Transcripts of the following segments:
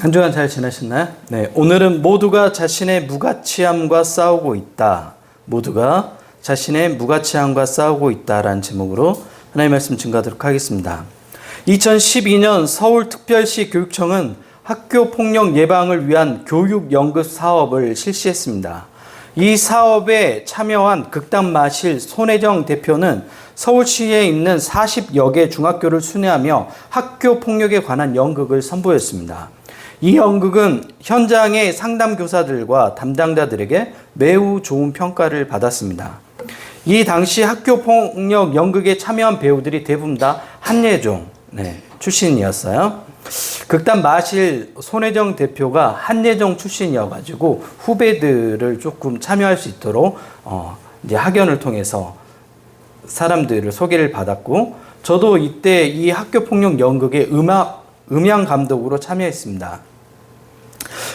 한 주간 잘 지내셨나요? 네, 오늘은 모두가 자신의 무가치함과 싸우고 있다. 모두가 자신의 무가치함과 싸우고 있다라는 제목으로 하나님의 말씀 증거하도록 하겠습니다. 2012년 서울특별시 교육청은 학교 폭력 예방을 위한 교육 연극 사업을 실시했습니다. 이 사업에 참여한 극단마실 손혜정 대표는 서울시에 있는 40여 개 중학교를 순회하며 학교 폭력에 관한 연극을 선보였습니다. 이 연극은 현장의 상담교사들과 담당자들에게 매우 좋은 평가를 받았습니다. 이 당시 학교 폭력 연극에 참여한 배우들이 대부분 다 한예종 출신이었어요. 극단 마실 손혜정 대표가 한예종 출신이어가지고 후배들을 조금 참여할 수 있도록 이제 학연을 통해서 사람들을 소개를 받았고, 저도 이때 이 학교 폭력 연극의 음향 감독으로 참여했습니다.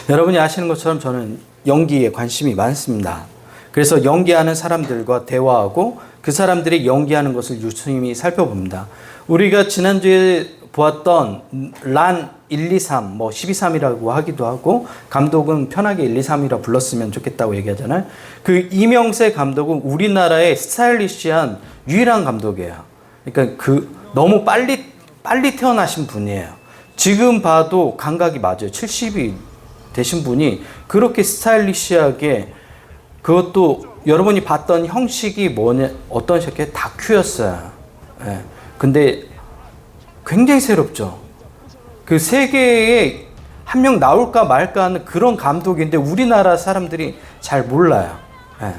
여러분이 아시는 것처럼 저는 연기에 관심이 많습니다. 그래서 연기하는 사람들과 대화하고 그 사람들이 연기하는 것을 유심히 살펴봅니다. 우리가 지난주에 보았던 란 1, 2, 3, 12, 3이라고 하기도 하고, 감독은 편하게 1, 2, 3이라 불렀으면 좋겠다고 얘기하잖아요. 그 이명세 감독은 우리나라의 스타일리시한 유일한 감독이에요. 그러니까 너무 빨리 태어나신 분이에요. 지금 봐도 감각이 맞아요. 70이 되신 분이 그렇게 스타일리시하게, 그것도 여러분이 봤던 형식이 어떤 식의 다큐였어요. 예. 근데 굉장히 새롭죠. 그 세계에 한 명 나올까 말까 하는 그런 감독인데 우리나라 사람들이 잘 몰라요. 예.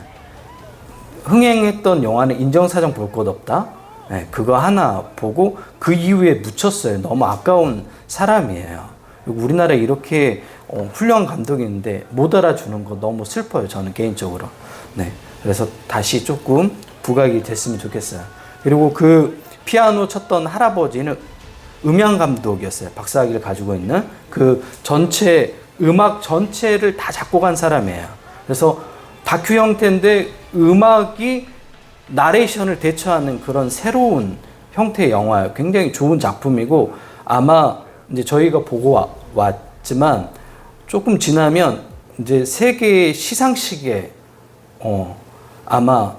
흥행했던 영화는 인정사정 볼 것 없다. 예. 그거 하나 보고 그 이후에 묻혔어요. 너무 아까운 사람이에요. 우리나라에 이렇게 훌륭한 감독이 있는데 못 알아주는 거 너무 슬퍼요. 저는 개인적으로. 네. 그래서 다시 조금 부각이 됐으면 좋겠어요. 그리고 그 피아노 쳤던 할아버지는 음향 감독이었어요. 박사학위를 가지고 있는 그 음악 전체를 다 작곡한 사람이에요. 그래서 다큐 형태인데 음악이 나레이션을 대처하는 그런 새로운 형태의 영화예요. 굉장히 좋은 작품이고, 아마 이제 저희가 보고 왔지만 조금 지나면 이제 세계 시상식에 아마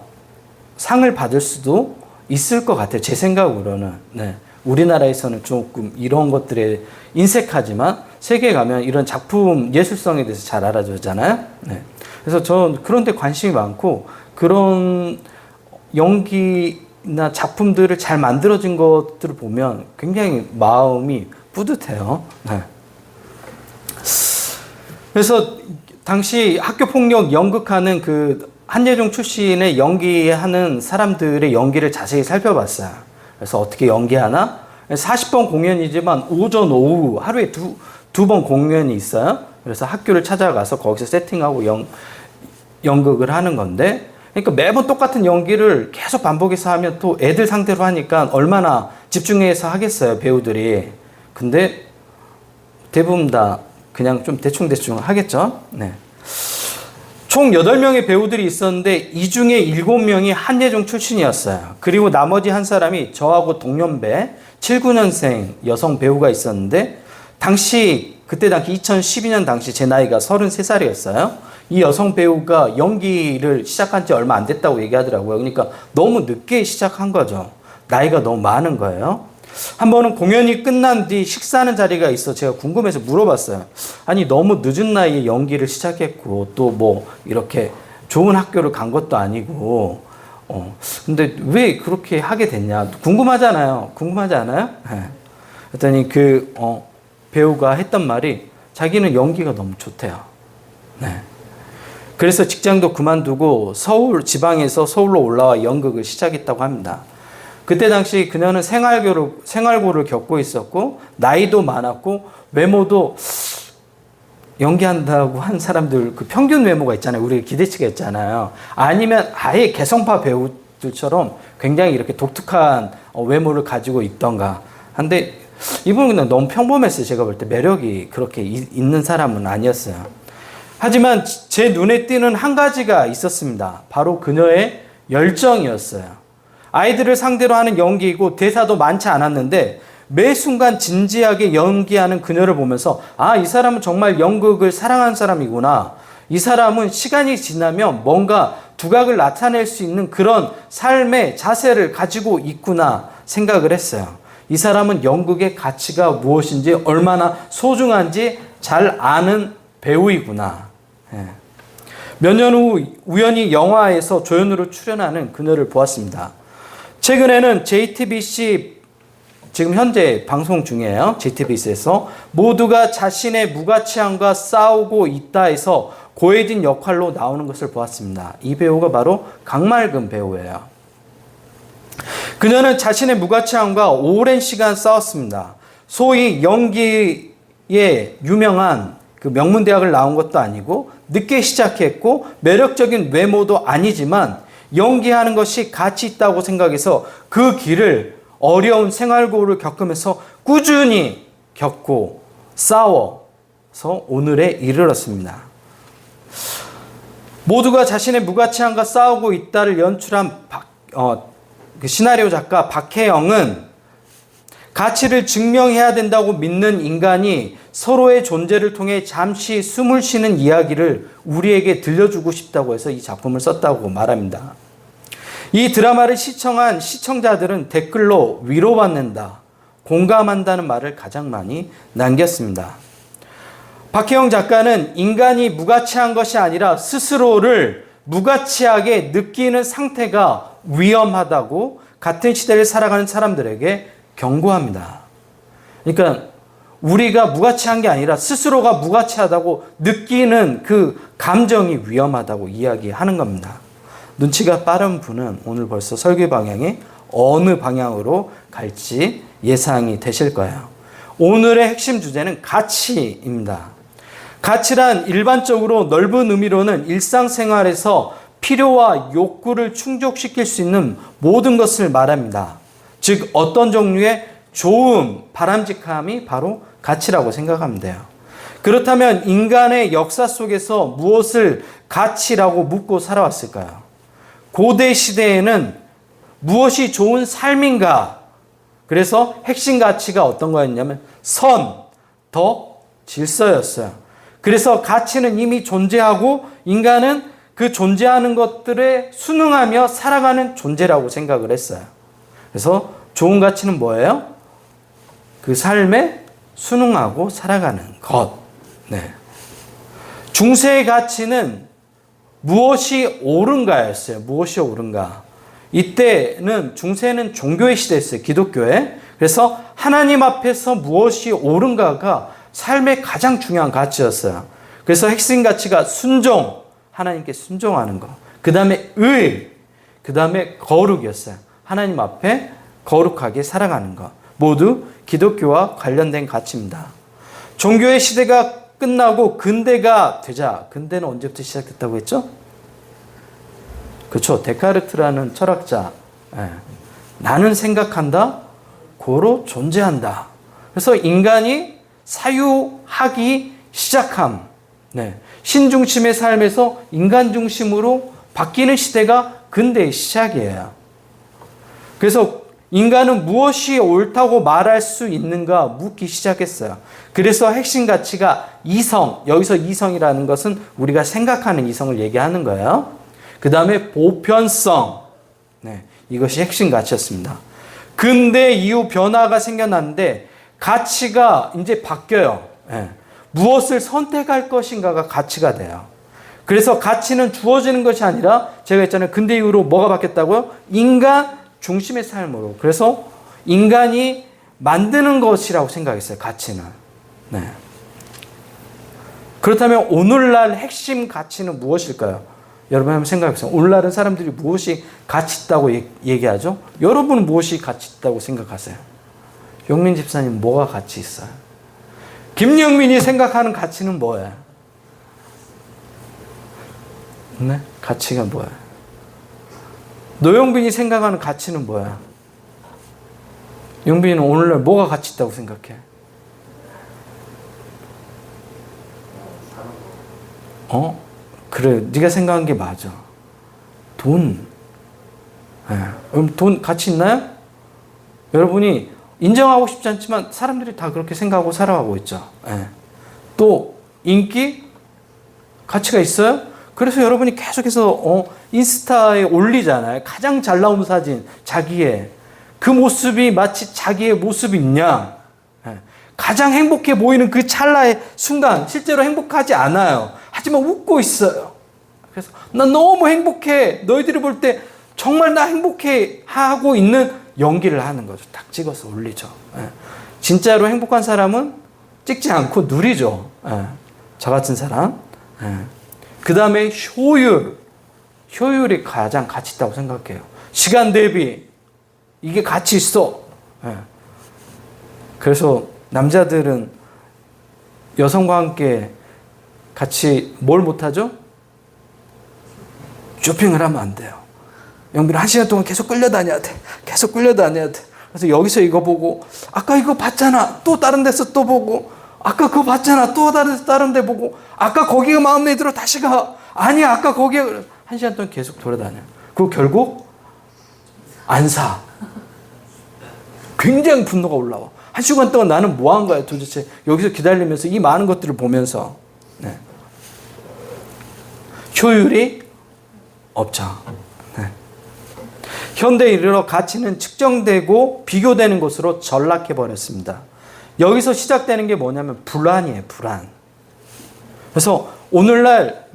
상을 받을 수도 있을 것 같아요. 제 생각으로는. 네. 우리나라에서는 조금 이런 것들에 인색하지만 세계에 가면 이런 작품 예술성에 대해서 잘 알아주잖아요. 네. 그래서 저는 그런 데 관심이 많고, 그런 연기나 작품들을 잘 만들어진 것들을 보면 굉장히 마음이 뿌듯해요. 네. 그래서 당시 학교 폭력 연극하는 그 한예종 출신의 연기하는 사람들의 연기를 자세히 살펴봤어요. 그래서 어떻게 연기하나? 40번 공연이지만 오전, 오후 하루에 두 번 공연이 있어요. 그래서 학교를 찾아가서 거기서 세팅하고 연극을 하는 건데, 그러니까 매번 똑같은 연기를 계속 반복해서 하면 또 애들 상대로 하니까 얼마나 집중해서 하겠어요, 배우들이. 근데 대부분 다 그냥 좀 대충 하겠죠. 네. 총 8명의 배우들이 있었는데 이 중에 7명이 한예종 출신이었어요. 그리고 나머지 한 사람이 저하고 동년배 79년생 여성 배우가 있었는데, 그때 당시 2012년 당시 제 나이가 33살이었어요. 이 여성 배우가 연기를 시작한 지 얼마 안 됐다고 얘기하더라고요. 그러니까 너무 늦게 시작한 거죠. 나이가 너무 많은 거예요. 한 번은 공연이 끝난 뒤 식사하는 자리가 있어 제가 궁금해서 물어봤어요. 아니, 너무 늦은 나이에 연기를 시작했고 또 이렇게 좋은 학교를 간 것도 아니고 근데 왜 그렇게 하게 됐냐 궁금하잖아요. 궁금하지 않아요? 네. 그랬더니 배우가 했던 말이 자기는 연기가 너무 좋대요. 네. 그래서 직장도 그만두고 지방에서 서울로 올라와 연극을 시작했다고 합니다. 그때 당시 그녀는 생활고를 겪고 있었고, 나이도 많았고, 외모도 연기한다고 한 사람들 그 평균 외모가 있잖아요. 우리 기대치가 있잖아요. 아니면 아예 개성파 배우들처럼 굉장히 이렇게 독특한 외모를 가지고 있던가. 한데 이분은 그냥 너무 평범했어요. 제가 볼 때 매력이 그렇게 있는 사람은 아니었어요. 하지만 제 눈에 띄는 한 가지가 있었습니다. 바로 그녀의 열정이었어요. 아이들을 상대로 하는 연기이고 대사도 많지 않았는데 매 순간 진지하게 연기하는 그녀를 보면서 아, 이 사람은 정말 연극을 사랑하는 사람이구나. 이 사람은 시간이 지나면 뭔가 두각을 나타낼 수 있는 그런 삶의 자세를 가지고 있구나 생각을 했어요. 이 사람은 연극의 가치가 무엇인지 얼마나 소중한지 잘 아는 배우이구나. 몇 년 후 우연히 영화에서 조연으로 출연하는 그녀를 보았습니다. 최근에는 JTBC 지금 현재 방송 중이에요. JTBC에서 모두가 자신의 무가치함과 싸우고 있다 해서 고혜진 역할로 나오는 것을 보았습니다. 이 배우가 바로 강말금 배우예요. 그녀는 자신의 무가치함과 오랜 시간 싸웠습니다. 소위 연기에 유명한 그 명문대학을 나온 것도 아니고 늦게 시작했고 매력적인 외모도 아니지만 연기하는 것이 가치 있다고 생각해서 그 길을 어려운 생활고를 겪으면서 꾸준히 겪고 싸워서 오늘에 이르렀습니다. 모두가 자신의 무가치함과 싸우고 있다를 연출한 그 시나리오 작가 박혜영은 가치를 증명해야 된다고 믿는 인간이 서로의 존재를 통해 잠시 숨을 쉬는 이야기를 우리에게 들려주고 싶다고 해서 이 작품을 썼다고 말합니다. 이 드라마를 시청한 시청자들은 댓글로 위로받는다, 공감한다는 말을 가장 많이 남겼습니다. 박혜영 작가는 인간이 무가치한 것이 아니라 스스로를 무가치하게 느끼는 상태가 위험하다고 같은 시대를 살아가는 사람들에게 경고합니다. 그러니까 우리가 무가치한 게 아니라 스스로가 무가치하다고 느끼는 그 감정이 위험하다고 이야기하는 겁니다. 눈치가 빠른 분은 오늘 벌써 설교 방향이 어느 방향으로 갈지 예상이 되실 거예요. 오늘의 핵심 주제는 가치입니다. 가치란 일반적으로 넓은 의미로는 일상생활에서 필요와 욕구를 충족시킬 수 있는 모든 것을 말합니다. 즉 어떤 종류의 좋음, 바람직함이 바로 가치라고 생각하면 돼요. 그렇다면 인간의 역사 속에서 무엇을 가치라고 묻고 살아왔을까요? 고대 시대에는 무엇이 좋은 삶인가? 그래서 핵심 가치가 어떤 거였냐면 선, 덕, 질서였어요. 그래서 가치는 이미 존재하고 인간은 그 존재하는 것들에 순응하며 살아가는 존재라고 생각을 했어요. 그래서 좋은 가치는 뭐예요? 그 삶에 순응하고 살아가는 것. 네. 중세의 가치는 무엇이 옳은가였어요. 무엇이 옳은가. 이때는 중세는 종교의 시대였어요. 기독교의. 그래서 하나님 앞에서 무엇이 옳은가가 삶의 가장 중요한 가치였어요. 그래서 핵심 가치가 순종, 하나님께 순종하는 것. 그 다음에 의, 그 다음에 거룩이었어요. 하나님 앞에 거룩하게 살아가는 것. 모두 기독교와 관련된 가치입니다. 종교의 시대가 끝나고 근대가 되자, 근대는 언제부터 시작됐다고 했죠? 그렇죠. 데카르트라는 철학자. 나는 생각한다, 고로 존재한다. 그래서 인간이 사유하기 시작함. 신중심의 삶에서 인간 중심으로 바뀌는 시대가 근대의 시작이에요. 그래서 인간은 무엇이 옳다고 말할 수 있는가 묻기 시작했어요. 그래서 핵심 가치가 이성, 여기서 이성이라는 것은 우리가 생각하는 이성을 얘기하는 거예요. 그 다음에 보편성, 이것이 핵심 가치였습니다. 근대 이후 변화가 생겨났는데 가치가 이제 바뀌어요. 무엇을 선택할 것인가가 가치가 돼요. 그래서 가치는 주어지는 것이 아니라 제가 했잖아요. 근대 이후로 뭐가 바뀌었다고요? 인간 중심의 삶으로. 그래서 인간이 만드는 것이라고 생각했어요. 가치는. 그렇다면 오늘날 핵심 가치는 무엇일까요? 여러분 한번 생각해보세요. 오늘날은 사람들이 무엇이 가치 있다고 얘기하죠? 여러분은 무엇이 가치 있다고 생각하세요? 영민 집사님 뭐가 가치 있어요? 김영민이 생각하는 가치는 뭐예요? 가치가 뭐예요? 노영빈이 생각하는 가치는 뭐야? 영빈이는 오늘날 뭐가 가치 있다고 생각해? 그래, 네가 생각한 게 맞아. 돈. 그럼 돈 가치 있나요? 여러분이 인정하고 싶지 않지만 사람들이 다 그렇게 생각하고 살아가고 있죠. 예. 또 인기 가치가 있어요. 그래서 여러분이 계속해서 인스타에 올리잖아요. 가장 잘 나오는 사진, 자기의 그 모습이 마치 자기의 모습인 양. 예. 가장 행복해 보이는 그 찰나의 순간 실제로 행복하지 않아요. 하지만 웃고 있어요. 그래서 나 너무 행복해. 너희들이 볼 때 정말 나 행복해 하고 있는 연기를 하는 거죠. 딱 찍어서 올리죠. 예. 진짜로 행복한 사람은 찍지 않고 누리죠. 예. 저 같은 사람. 예. 그 다음에 효율이 가장 가치 있다고 생각해요. 시간 대비 이게 가치 있어. 예. 그래서 남자들은 여성과 함께 같이 뭘 못하죠? 쇼핑을 하면 안 돼요. 영빈아 1시간 동안 계속 끌려다녀야 돼. 계속 끌려다녀야 돼. 그래서 여기서 이거 보고 아까 이거 봤잖아. 또 다른 데서 또 보고 아까 그거 봤잖아. 또 다른 데 보고 아까 거기가 마음에 들어 다시 가. 아니 아까 거기에 1시간 동안 계속 돌아다녀. 그리고 결국 안 사. 굉장히 분노가 올라와. 1시간 동안 나는 뭐 한 거야 도대체. 여기서 기다리면서 이 많은 것들을 보면서. 네. 효율이 없죠. 네. 현대에 이르러 가치는 측정되고 비교되는 것으로 전락해버렸습니다. 여기서 시작되는 게 뭐냐면 불안이에요. 불안. 그래서 오늘날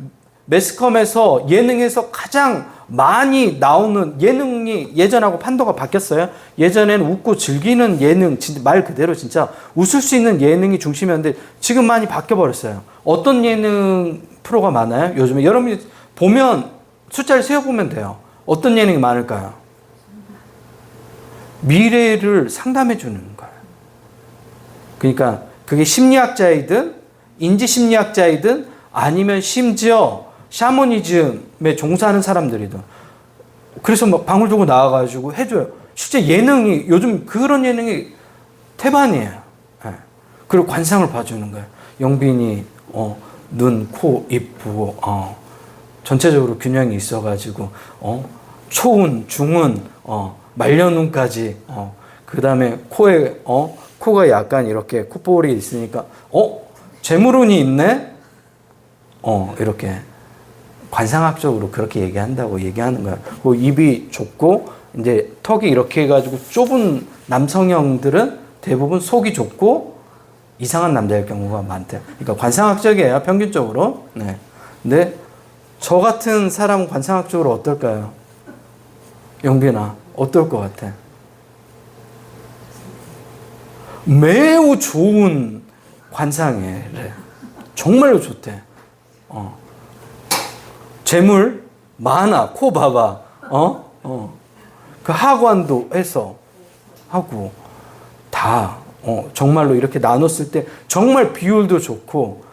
매스컴에서 예능에서 가장 많이 나오는 예능이 예전하고 판도가 바뀌었어요. 예전에는 웃고 즐기는 예능, 말 그대로 진짜 웃을 수 있는 예능이 중심이었는데 지금 많이 바뀌어버렸어요. 어떤 예능 프로가 많아요? 요즘에 여러분이 보면 숫자를 세어보면 돼요. 어떤 예능이 많을까요? 미래를 상담해 주는 거예요. 그러니까 그게 심리학자이든 인지심리학자이든 아니면 심지어 샤머니즘에 종사하는 사람들이든 그래서 막 방울 들고 나와가지고 해줘요. 실제 예능이 요즘 그런 예능이 태반이에요. 네. 그리고 관상을 봐주는 거예요. 영빈이 눈, 코, 입 보고 전체적으로 균형이 있어가지고 초운, 중운, 말년운까지 그 다음에 코에 코가 약간 이렇게 콧볼이 있으니까 재물운이 있네. 이렇게 관상학적으로 그렇게 얘기한다고 얘기하는 거야. 그 입이 좁고 이제 턱이 이렇게 해가지고 좁은 남성형들은 대부분 속이 좁고 이상한 남자일 경우가 많대요. 그러니까 관상학적이에요, 평균적으로. 네. 근데 저 같은 사람은 관상학적으로 어떨까요? 영빈아, 어떨 것 같아? 매우 좋은 관상이에요. 정말로 좋대. 재물 많아. 코 봐봐. 그 하관도 해서 하고 다 정말로 이렇게 나눴을 때 정말 비율도 좋고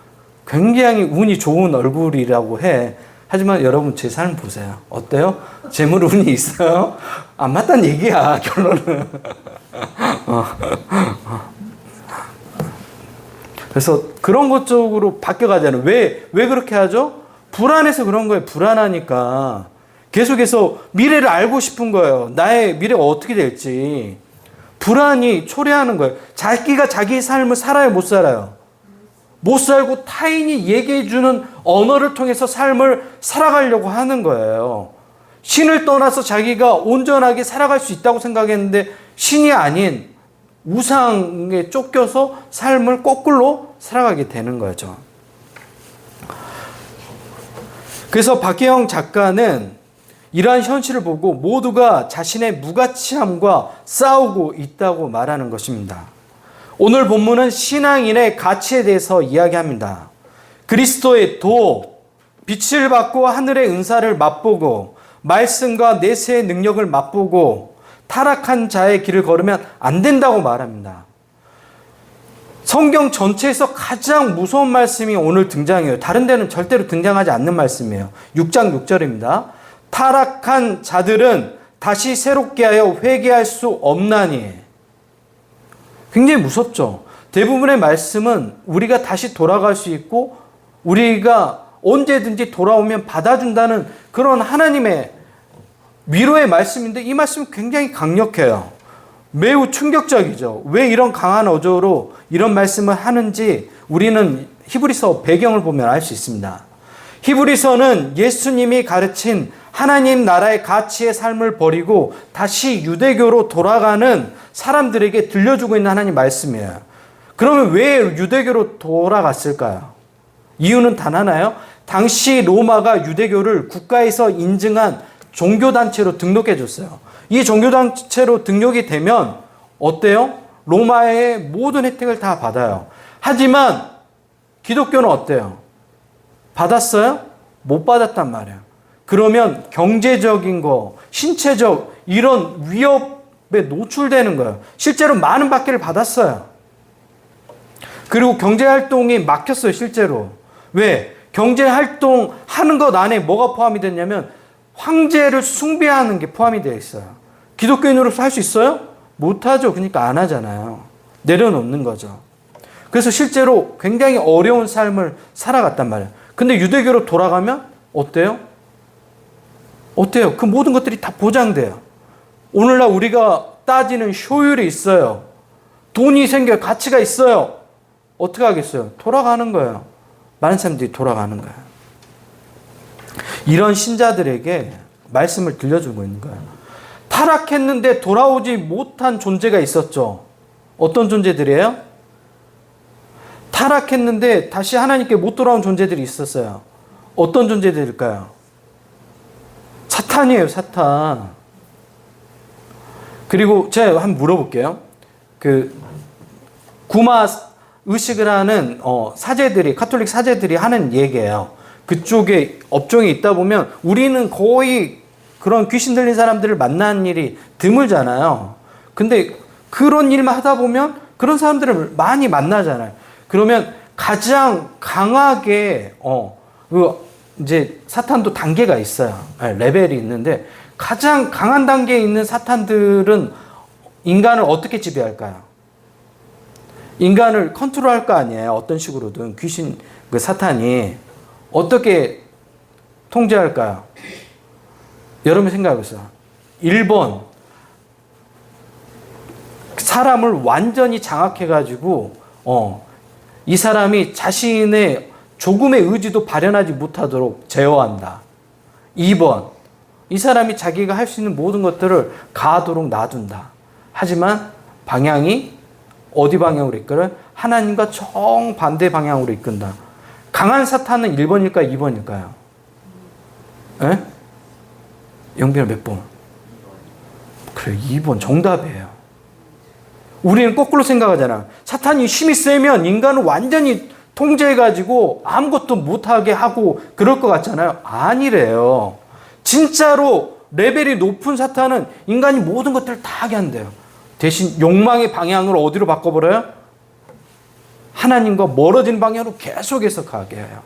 굉장히 운이 좋은 얼굴이라고 해. 하지만 여러분 제 삶 보세요. 어때요? 재물 운이 있어요? 안 맞다는 얘기야, 결론은. 그래서 그런 것 쪽으로 바뀌어가잖아요. 왜 그렇게 하죠? 불안해서 그런 거예요. 불안하니까. 계속해서 미래를 알고 싶은 거예요. 나의 미래가 어떻게 될지. 불안이 초래하는 거예요. 자기가 자기의 삶을 살아요, 못 살아요? 못 살고 타인이 얘기해주는 언어를 통해서 삶을 살아가려고 하는 거예요. 신을 떠나서 자기가 온전하게 살아갈 수 있다고 생각했는데 신이 아닌 우상에 쫓겨서 삶을 거꾸로 살아가게 되는 거죠. 그래서 박혜영 작가는 이러한 현실을 보고 모두가 자신의 무가치함과 싸우고 있다고 말하는 것입니다. 오늘 본문은 신앙인의 가치에 대해서 이야기합니다. 그리스도의 도, 빛을 받고 하늘의 은사를 맛보고 말씀과 내세의 능력을 맛보고 타락한 자의 길을 걸으면 안 된다고 말합니다. 성경 전체에서 가장 무서운 말씀이 오늘 등장해요. 다른 데는 절대로 등장하지 않는 말씀이에요. 6장 6절입니다. 타락한 자들은 다시 새롭게 하여 회개할 수 없나니. 굉장히 무섭죠. 대부분의 말씀은 우리가 다시 돌아갈 수 있고 우리가 언제든지 돌아오면 받아준다는 그런 하나님의 위로의 말씀인데 이 말씀은 굉장히 강력해요. 매우 충격적이죠. 왜 이런 강한 어조로 이런 말씀을 하는지 우리는 히브리서 배경을 보면 알 수 있습니다. 히브리서는 예수님이 가르친 하나님 나라의 가치의 삶을 버리고 다시 유대교로 돌아가는 사람들에게 들려주고 있는 하나님 말씀이에요. 그러면 왜 유대교로 돌아갔을까요? 이유는 단 하나요. 당시 로마가 유대교를 국가에서 인증한 종교단체로 등록해 줬어요. 이 종교단체로 등록이 되면 어때요? 로마의 모든 혜택을 다 받아요. 하지만 기독교는 어때요? 받았어요? 못 받았단 말이에요. 그러면 경제적인 거, 신체적 이런 위협에 노출되는 거예요. 실제로 많은 박해를 받았어요. 그리고 경제활동이 막혔어요, 실제로. 왜? 경제활동 하는 것 안에 뭐가 포함이 됐냐면 황제를 숭배하는 게 포함이 되어 있어요. 기독교인으로서 할 수 있어요? 못하죠. 그러니까 안 하잖아요. 내려놓는 거죠. 그래서 실제로 굉장히 어려운 삶을 살아갔단 말이에요. 근데 유대교로 돌아가면 어때요? 어때요? 그 모든 것들이 다 보장돼요. 오늘날 우리가 따지는 효율이 있어요. 돈이 생겨요. 가치가 있어요. 어떻게 하겠어요? 돌아가는 거예요. 많은 사람들이 돌아가는 거예요. 이런 신자들에게 말씀을 들려주고 있는 거예요. 타락했는데 돌아오지 못한 존재가 있었죠. 어떤 존재들이에요? 타락했는데 다시 하나님께 못 돌아온 존재들이 있었어요. 어떤 존재들일까요? 사탄이에요, 사탄. 그리고 제가 한번 물어볼게요. 구마 의식을 하는 사제들이, 카톨릭 사제들이 하는 얘기예요. 그쪽에 업종에 있다 보면 우리는 거의 그런 귀신 들린 사람들을 만나는 일이 드물잖아요. 근데 그런 일만 하다 보면 그런 사람들을 많이 만나잖아요. 그러면 가장 강하게 이제 사탄도 단계가 있어요. 레벨이 있는데 가장 강한 단계에 있는 사탄들은 인간을 어떻게 지배할까요? 인간을 컨트롤할 거 아니에요. 어떤 식으로든 귀신 그 사탄이 어떻게 통제할까요? 여러분 생각해보세요. 1번 사람을 완전히 장악해가지고 이 사람이 자신의 조금의 의지도 발현하지 못하도록 제어한다. 2번 이 사람이 자기가 할 수 있는 모든 것들을 가하도록 놔둔다. 하지만 방향이 어디 방향으로 이끌어요? 하나님과 정반대 방향으로 이끈다. 강한 사탄은 1번일까요? 2번일까요? 에? 영빈아 몇 번? 그래, 2번 정답이에요. 우리는 거꾸로 생각하잖아. 사탄이 힘이 세면 인간을 완전히 통제해가지고 아무것도 못하게 하고 그럴 것 같잖아요. 아니래요. 진짜로 레벨이 높은 사탄은 인간이 모든 것들을 다 하게 한대요. 대신 욕망의 방향을 어디로 바꿔버려요? 하나님과 멀어진 방향으로 계속해서 가게 해요.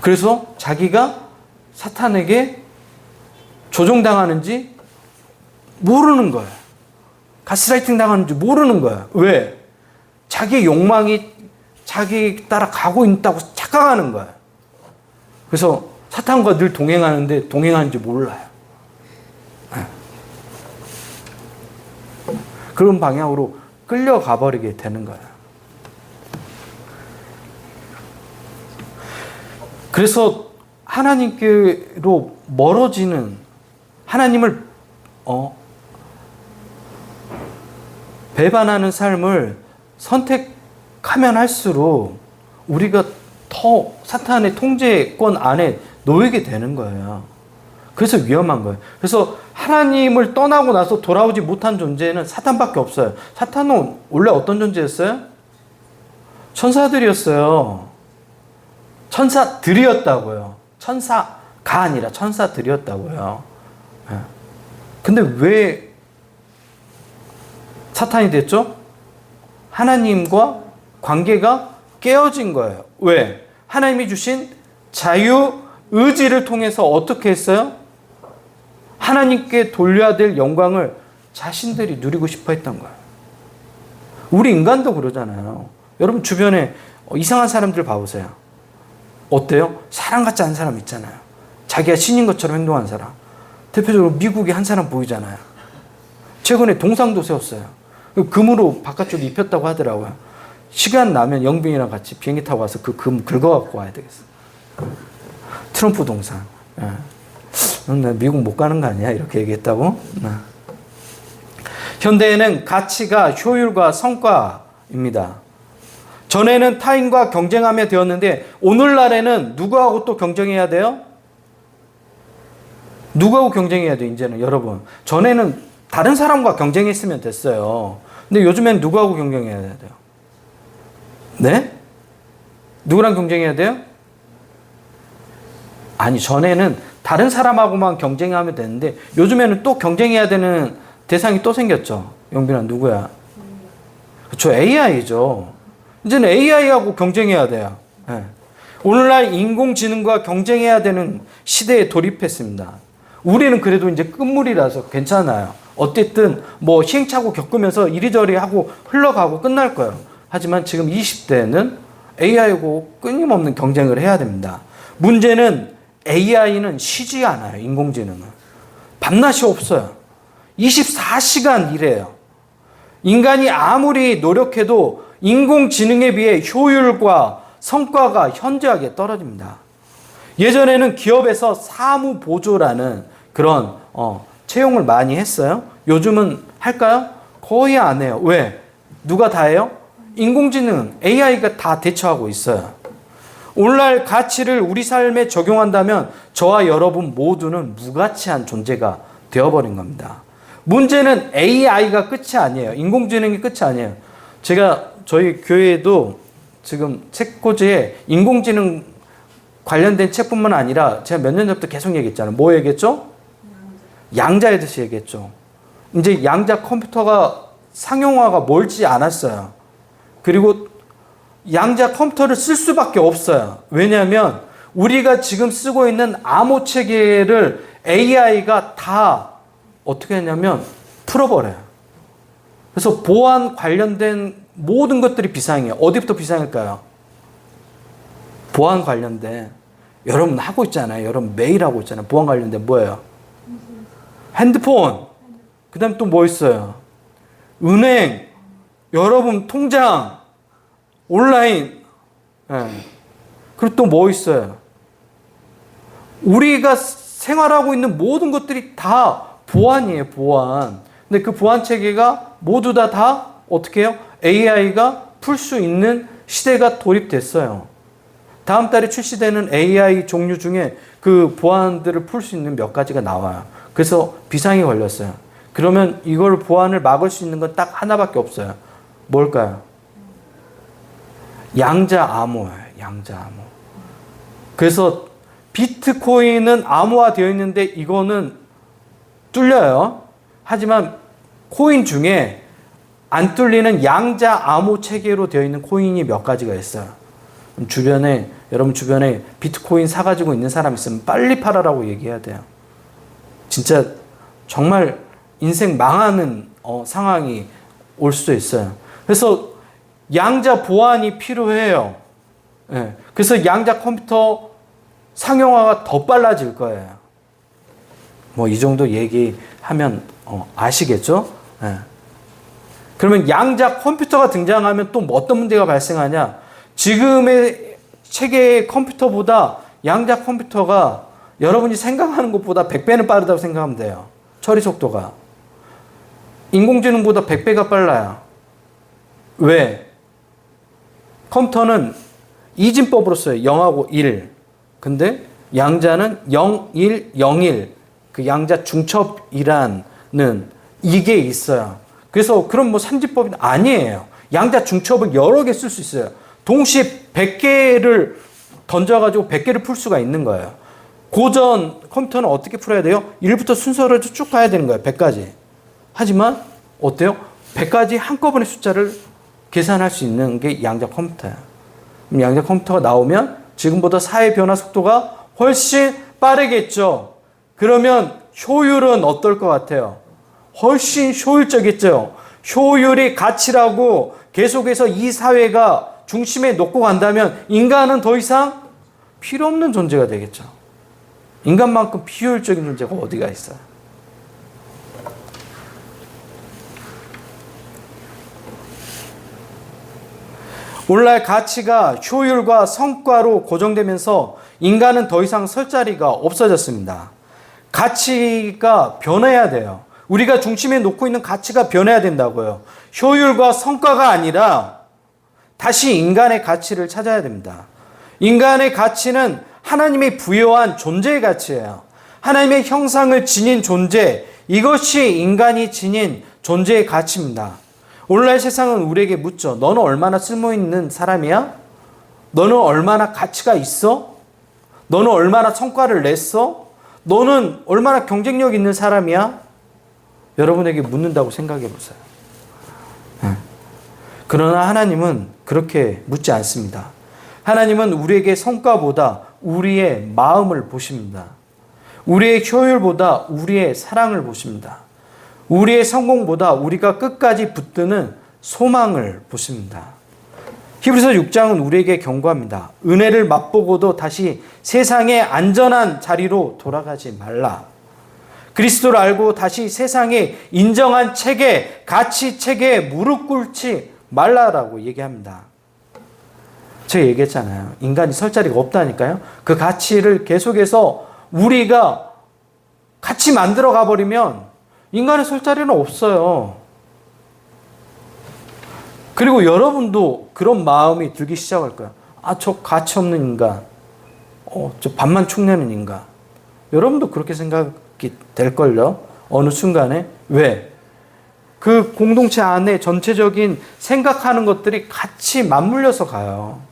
그래서 자기가 사탄에게 조종당하는지 모르는 거예요. 가스라이팅 당하는지 모르는 거예요. 왜? 자기의 욕망이 자기 따라 가고 있다고 착각하는 거예요. 그래서 사탄과 늘 동행하는데 동행하는지 몰라요. 그런 방향으로 끌려가 버리게 되는 거예요. 그래서 하나님께로 멀어지는 하나님을 배반하는 삶을 선택하면 할수록 우리가 더 사탄의 통제권 안에 놓이게 되는 거예요. 그래서 위험한 거예요. 그래서 하나님을 떠나고 나서 돌아오지 못한 존재는 사탄밖에 없어요. 사탄은 원래 어떤 존재였어요? 천사들이었어요. 천사들이었다고요. 천사가 아니라 천사들이었다고요. 근데 왜 사탄이 됐죠? 하나님과 관계가 깨어진 거예요. 왜? 하나님이 주신 자유 의지를 통해서 어떻게 했어요? 하나님께 돌려야 될 영광을 자신들이 누리고 싶어 했던 거예요. 우리 인간도 그러잖아요. 여러분 주변에 이상한 사람들 봐보세요. 어때요? 사람 같지 않은 사람 있잖아요. 자기가 신인 것처럼 행동하는 사람. 대표적으로 미국에 한 사람 보이잖아요. 최근에 동상도 세웠어요. 금으로 바깥쪽에 입혔다고 하더라고요. 시간 나면 영빈이랑 같이 비행기 타고 와서 그 금 긁어갖고 와야 되겠어. 트럼프 동상. 나 미국 못 가는 거 아니야? 이렇게 얘기했다고? 현대에는 가치가 효율과 성과입니다. 전에는 타인과 경쟁하며 되었는데 오늘날에는 누구하고 또 경쟁해야 돼요? 누구하고 경쟁해야 돼요? 이제는 여러분. 전에는 다른 사람과 경쟁했으면 됐어요. 근데 요즘엔 누구하고 경쟁해야 돼요? 네? 누구랑 경쟁해야 돼요? 아니, 전에는 다른 사람하고만 경쟁하면 되는데 요즘에는 또 경쟁해야 되는 대상이 또 생겼죠. 영빈아, 누구야? 그렇죠. AI죠. 이제는 AI하고 경쟁해야 돼요. 네. 오늘날 인공지능과 경쟁해야 되는 시대에 돌입했습니다. 우리는 그래도 이제 끝물이라서 괜찮아요. 어쨌든 뭐 시행착오 겪으면서 이리저리 하고 흘러가고 끝날 거예요. 하지만 지금 20대는 AI하고 끊임없는 경쟁을 해야 됩니다. 문제는 AI는 쉬지 않아요. 인공지능은. 밤낮이 없어요. 24시간 일해요. 인간이 아무리 노력해도 인공지능에 비해 효율과 성과가 현저하게 떨어집니다. 예전에는 기업에서 사무보조라는 그런 채용을 많이 했어요. 요즘은 할까요? 거의 안 해요. 왜? 누가 다 해요? 인공지능, AI가 다 대처하고 있어요. 오늘날 가치를 우리 삶에 적용한다면 저와 여러분 모두는 무가치한 존재가 되어버린 겁니다. 문제는 AI가 끝이 아니에요. 인공지능이 끝이 아니에요. 제가 저희 교회에도 지금 책꽂이에 인공지능 관련된 책뿐만 아니라 제가 몇 년 전부터 계속 얘기했잖아요. 뭐 얘기했죠? 양자에 대해서 얘기했죠. 이제 양자 컴퓨터가 상용화가 멀지 않았어요. 그리고 양자 컴퓨터를 쓸 수밖에 없어요. 왜냐하면 우리가 지금 쓰고 있는 암호 체계를 AI가 다 어떻게 했냐면 풀어버려요. 그래서 보안 관련된 모든 것들이 비상이에요. 어디부터 비상일까요? 보안 관련된 여러분 하고 있잖아요. 여러분 매일 하고 있잖아요. 보안 관련된 뭐예요? 핸드폰. 그 다음 또 뭐 있어요? 은행. 여러분 통장. 온라인. 네. 그리고 또 뭐 있어요? 우리가 생활하고 있는 모든 것들이 다 보안이에요. 보안. 근데 그 보안 체계가 모두 다 어떻게 해요? AI가 풀 수 있는 시대가 도입됐어요. 다음 달에 출시되는 AI 종류 중에 그 보안들을 풀 수 있는 몇 가지가 나와요. 그래서 비상이 걸렸어요. 그러면 이걸 보안을 막을 수 있는 건 딱 하나밖에 없어요. 뭘까요? 양자 암호예요. 양자 암호. 그래서 비트코인은 암호화되어 있는데 이거는 뚫려요. 하지만 코인 중에 안 뚫리는 양자 암호 체계로 되어 있는 코인이 몇 가지가 있어요. 여러분 주변에 비트코인 사가지고 있는 사람 있으면 빨리 팔아라고 얘기해야 돼요. 진짜 정말 인생 망하는 상황이 올 수도 있어요. 그래서 양자 보안이 필요해요. 네. 그래서 양자 컴퓨터 상용화가 더 빨라질 거예요. 뭐 이 정도 얘기하면 아시겠죠? 네. 그러면 양자 컴퓨터가 등장하면 또 어떤 문제가 발생하냐? 지금의 체계의 컴퓨터보다 양자 컴퓨터가 여러분이 생각하는 것보다 100배는 빠르다고 생각하면 돼요. 처리 속도가. 인공지능보다 100배가 빨라요. 왜? 컴퓨터는 이진법으로 써요. 0하고 1. 근데 양자는 0, 1, 0, 1. 그 양자 중첩이라는 이게 있어요. 그래서 그럼 뭐 삼진법이 아니에요. 양자 중첩을 여러 개 쓸 수 있어요. 동시에 100개를 던져가지고 100개를 풀 수가 있는 거예요. 고전 컴퓨터는 어떻게 풀어야 돼요? 1부터 순서를 쭉 가야 되는 거예요. 100까지. 하지만 어때요? 100까지 한꺼번에 숫자를 계산할 수 있는 게 양자 컴퓨터예요. 그럼 양자 컴퓨터가 나오면 지금보다 사회 변화 속도가 훨씬 빠르겠죠. 그러면 효율은 어떨 것 같아요? 훨씬 효율적이겠죠. 효율이 가치라고 계속해서 이 사회가 중심에 놓고 간다면 인간은 더 이상 필요 없는 존재가 되겠죠. 인간만큼 비효율적인 존재가 어디가 있어요? 오늘날 가치가 효율과 성과로 고정되면서 인간은 더 이상 설 자리가 없어졌습니다. 가치가 변해야 돼요. 우리가 중심에 놓고 있는 가치가 변해야 된다고요. 효율과 성과가 아니라 다시 인간의 가치를 찾아야 됩니다. 인간의 가치는 하나님이 부여한 존재의 가치예요. 하나님의 형상을 지닌 존재, 이것이 인간이 지닌 존재의 가치입니다. 오늘날 세상은 우리에게 묻죠. 너는 얼마나 쓸모있는 사람이야? 너는 얼마나 가치가 있어? 너는 얼마나 성과를 냈어? 너는 얼마나 경쟁력 있는 사람이야? 여러분에게 묻는다고 생각해 보세요. 그러나 하나님은 그렇게 묻지 않습니다. 하나님은 우리에게 성과보다 우리의 마음을 보십니다. 우리의 효율보다 우리의 사랑을 보십니다. 우리의 성공보다 우리가 끝까지 붙드는 소망을 보십니다. 히브리서 6장은 우리에게 경고합니다. 은혜를 맛보고도 다시 세상의 안전한 자리로 돌아가지 말라. 그리스도를 알고 다시 세상의 인정한 체계, 가치 체계에 무릎 꿇지 말라라고 얘기합니다. 제가 얘기했잖아요. 인간이 설 자리가 없다니까요. 그 가치를 계속해서 우리가 같이 만들어 가버리면 인간의 설 자리는 없어요. 그리고 여러분도 그런 마음이 들기 시작할 거예요. 아, 저 가치 없는 인간. 저 밥만 축내는 인간. 여러분도 그렇게 생각이 될걸요. 어느 순간에. 왜? 그 공동체 안에 전체적인 생각하는 것들이 같이 맞물려서 가요.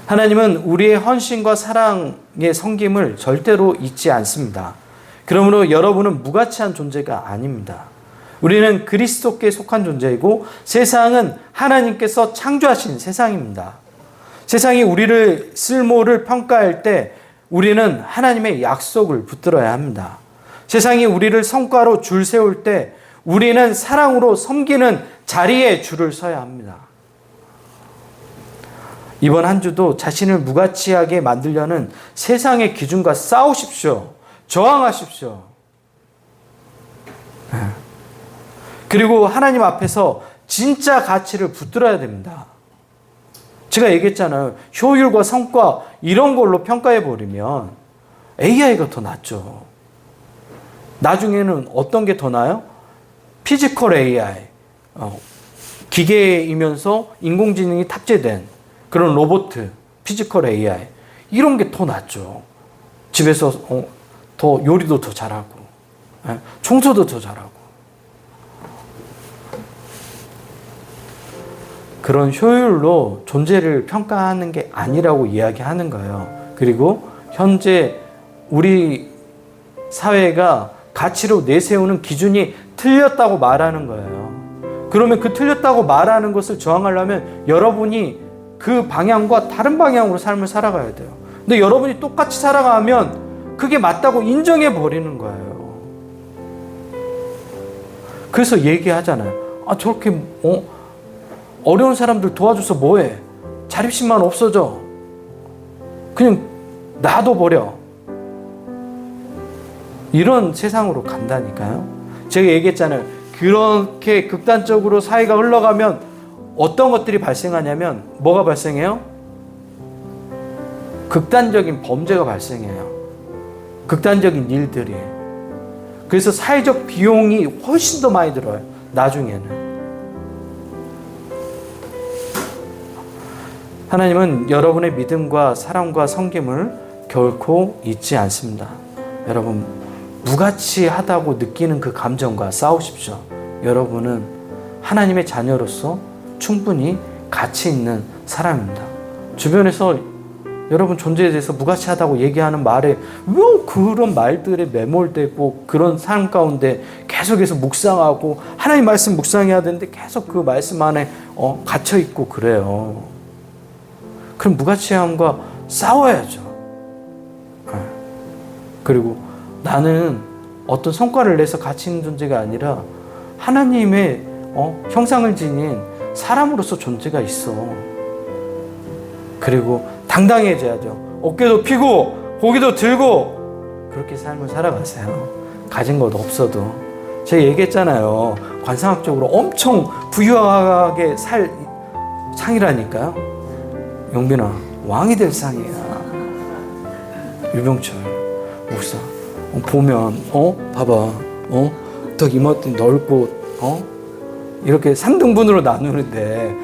하나님은 우리의 헌신과 사랑의 섬김을 절대로 잊지 않습니다. 그러므로 여러분은 무가치한 존재가 아닙니다. 우리는 그리스도께 속한 존재이고 세상은 하나님께서 창조하신 세상입니다. 세상이 우리를 쓸모를 평가할 때 우리는 하나님의 약속을 붙들어야 합니다. 세상이 우리를 성과로 줄 세울 때 우리는 사랑으로 섬기는 자리에 줄을 서야 합니다. 이번 한 주도 자신을 무가치하게 만들려는 세상의 기준과 싸우십시오. 저항하십시오. 그리고 하나님 앞에서 진짜 가치를 붙들어야 됩니다. 제가 얘기했잖아요. 효율과 성과 이런 걸로 평가해버리면 AI가 더 낫죠. 나중에는 어떤 게 더 나아요? 피지컬 AI, 기계이면서 인공지능이 탑재된 그런 로봇, 피지컬 AI 이런 게 더 낫죠. 집에서 더 요리도 더 잘하고 청소도 더 잘하고 그런 효율로 존재를 평가하는 게 아니라고 이야기하는 거예요. 그리고 현재 우리 사회가 가치로 내세우는 기준이 틀렸다고 말하는 거예요. 그러면 그 틀렸다고 말하는 것을 저항하려면 여러분이 그 방향과 다른 방향으로 삶을 살아가야 돼요. 근데 여러분이 똑같이 살아가면 그게 맞다고 인정해 버리는 거예요. 그래서 얘기하잖아요. 아, 저렇게 어려운 사람들 도와줘서 뭐해? 자립심만 없어져. 그냥 놔둬버려. 이런 세상으로 간다니까요. 제가 얘기했잖아요. 그렇게 극단적으로 사회가 흘러가면 어떤 것들이 발생하냐면 뭐가 발생해요? 극단적인 범죄가 발생해요. 극단적인 일들이. 그래서 사회적 비용이 훨씬 더 많이 들어요. 나중에는. 하나님은 여러분의 믿음과 사랑과 섬김을 결코 잊지 않습니다. 여러분, 무가치하다고 느끼는 그 감정과 싸우십시오. 여러분은 하나님의 자녀로서 충분히 가치 있는 사람입니다. 주변에서 여러분 존재에 대해서 무가치하다고 얘기하는 말에 왜 그런 말들에 매몰되고 그런 삶 가운데 계속해서 묵상하고 하나님 말씀 묵상해야 되는데 계속 그 말씀 안에 갇혀있고 그래요. 그럼 무가치함과 싸워야죠. 그리고 나는 어떤 성과를 내서 가치 있는 존재가 아니라 하나님의 형상을 지닌 사람으로서 존재가 있어. 그리고 당당해져야죠. 어깨도 피고 고기도 들고 그렇게 삶을 살아가세요. 가진 것 없어도 제가 얘기했잖아요. 관상학적으로 엄청 부유하게 살 상이라니까요. 영빈아, 왕이 될 상이야. 유병철 목사 보면 봐봐 턱 이마도 넓고 이렇게 3등분으로 나누는데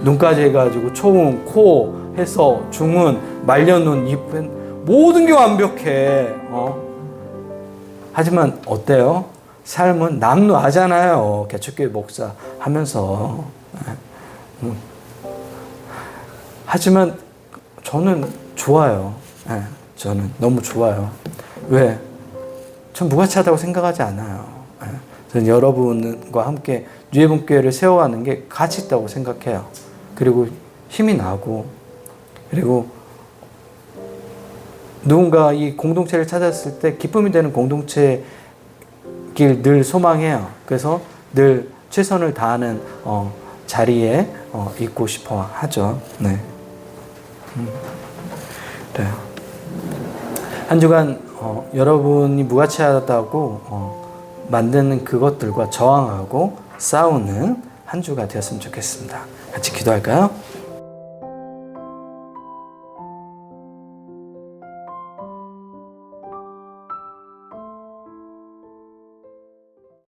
눈까지 해가지고 초음, 코 해서 중은, 말려눈, 입 모든 게 완벽해. 하지만 어때요? 삶은 남루하잖아요. 개척교회 목사 하면서. 하지만 저는 좋아요. 저는 너무 좋아요. 왜? 전 무가치하다고 생각하지 않아요. 저는 여러분과 함께 뉴에본교회를 세워가는 게 가치 있다고 생각해요. 그리고 힘이 나고, 그리고 누군가 이 공동체를 찾았을 때 기쁨이 되는 공동체길 늘 소망해요. 그래서 늘 최선을 다하는 자리에 있고 싶어 하죠. 네. 네. 한 주간 여러분이 무가치하다고 만드는 그것들과 저항하고 싸우는 한 주가 되었으면 좋겠습니다. 같이 기도할까요?